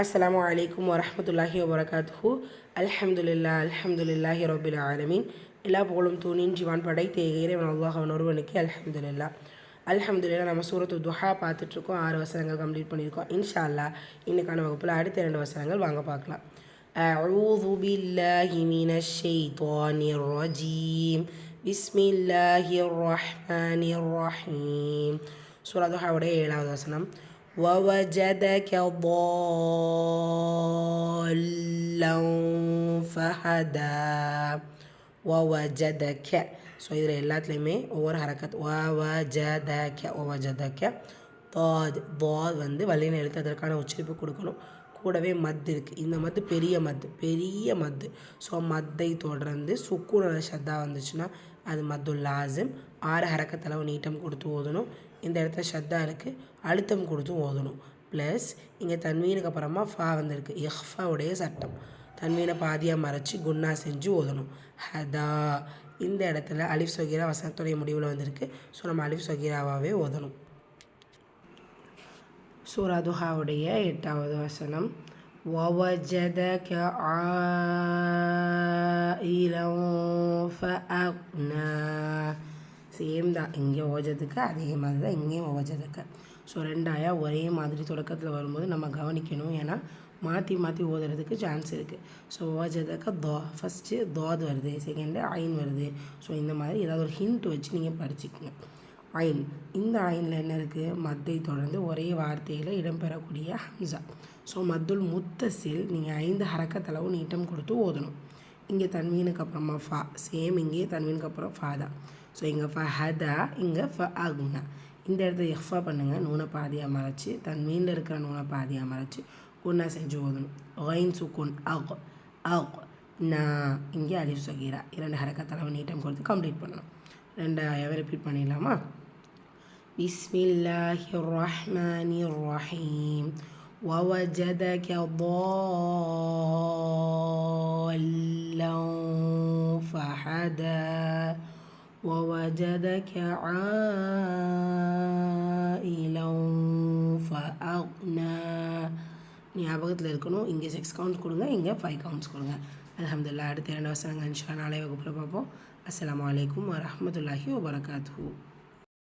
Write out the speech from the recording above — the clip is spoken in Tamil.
அஸ்ஸலாமு அலைக்கும் வரஹ்மத்துல்லாஹி வபரகாத்துஹு. அல்ஹம்துலில்லாஹி ரப்பில் ஆலமீன். எல்லா புகழும் தூணின்றிவான் படைத்த இறைவன் அல்லாஹ் அவன் ஒருவனுக்கு அல்ஹம்துலில்லாஹ். நம்ம சூரத்து துஹா பார்த்துட்ருக்கோம். 6 வசனங்கள் கம்ப்ளீட் பண்ணியிருக்கோம். இன்ஷா அல்லாஹ் இன்னைக்கான வகுப்பில் அடுத்த 2 வசனங்கள் வாங்க பார்க்கலாம். அஊது பில்லாஹி மினஷ் ஷைத்தானிர் ரஜீம். பிஸ்மில்லாஹிர் ரஹ்மானிர் ரஹீம். சூரா துஹாவுடைய 7வது வசனம். ووجدك ضالا فهدى. ووجدك. ஸோ இதில் எல்லாத்துலேயுமே ஒவ்வொரு ஹரக்கத். ووجدك ضاد வந்து வல்லின எழுத்து, அதற்கான உச்சரிப்பு கொடுக்கணும். கூடவே மத் இருக்குது. இந்த மத்து பெரிய மத்து. ஸோ மத்தை தொடர்ந்து சுக்கூன ஷத்தா வந்துச்சுன்னா அது மத்துல் லாசிம். 6 ஹரக்கத்தளவு நீட்டம் கொடுத்து ஓதணும். இந்த இடத்துல ஷத்தா இருக்குது, அழுத்தம் கொடுத்து ஓதணும். ப்ளஸ் இங்கே தன்வீனுக்கு அப்புறமா ஃபா வந்திருக்கு. இஹ்ஃபாவுடைய சட்டம். தன்வீனை பாதியாக மறைச்சி குன்னா செஞ்சு ஓதணும். ஹதா. இந்த இடத்துல அலிஃப் சொகீரா வசனத்துடைய முடிவில் வந்திருக்கு. ஸோ நம்ம அலிஃப் சொகீராவாகவே ஓதணும். சூரா துஹாவுடைய 8வது வசனம். وَوَجَدَكَ عَائِلًا فَأَغْنَى. சேம் தான், இங்கே ஓஜதுக்கு அதே மாதிரி தான் இங்கேயும் ஓஜதுக்கு. ஸோ 2 ஆயா ஒரே மாதிரி தொடக்கத்தில் வரும்போது நம்ம கவனிக்கணும். ஏன்னா மாற்றி ஓதுறதுக்கு சான்ஸ் இருக்குது. ஸோ ஓஜதுக்கு ஃபஸ்ட்டு தோது வருது, செகண்டு ஐன் வருது. ஸோ இந்த மாதிரி ஏதாவது ஒரு ஹிண்ட் வச்சு நீங்கள் படிச்சுக்கோங்க. ஐன், இந்த ஐனில் என்ன இருக்குது? மத்தை தொடர்ந்து ஒரே வார்த்தையில் இடம்பெறக்கூடிய ஹம்சா. ஸோ மத்துல் முத்தசில் நீங்கள் 5 ஹரக்கத்தளவு நீட்டம் கொடுத்து ஓதணும். இங்கே தன்வீனுக்கு அப்புறமா ஃபா, சேம் இங்கே தன்வீனுக்கு அப்புறம் ஃபா தான். ஸோ இங்கே ஃபஹதா, இங்கே ஃபஅக்னா. இந்த இடத்துல இஃபா பண்ணுங்கள், நூனை பாதியாக மறைச்சி, தன்வீனில் இருக்கிற நூனை பாதியாக மறைச்சி குன்னா செஞ்சு ஓதணும். ஒயின் சுக்குன் அக் அக் நா. இங்கே அலிஃப் சகீரா 2 ஹரக்கத்தளவு நீட்டம் கொடுத்து கம்ப்ளீட் பண்ணணும். 2 ஆயாவை ரிப்பீட் பண்ணிடலாமா? பிஸ்மில்லாஹிர் ரஹ்மானிர் ரஹீம். ووجدك ضالا فهدى. ووجدك عائلا فأغنى. ஞாபகத்தில் இருக்கணும். இங்கே 6 கவுண்ட்ஸ் கொடுங்க, இங்கே 5 கவுண்ட்ஸ் கொடுங்க. அல்ஹம்துலில்லாஹ். அடுத்த 2 வசனங்கள் இன்ஷா அல்லாஹ் நாளை வகுப்பில் பார்ப்போம். அஸ்ஸலாமு அலைக்கும் வரஹ்மத்துல்லாஹி வபரகாத்துஹு.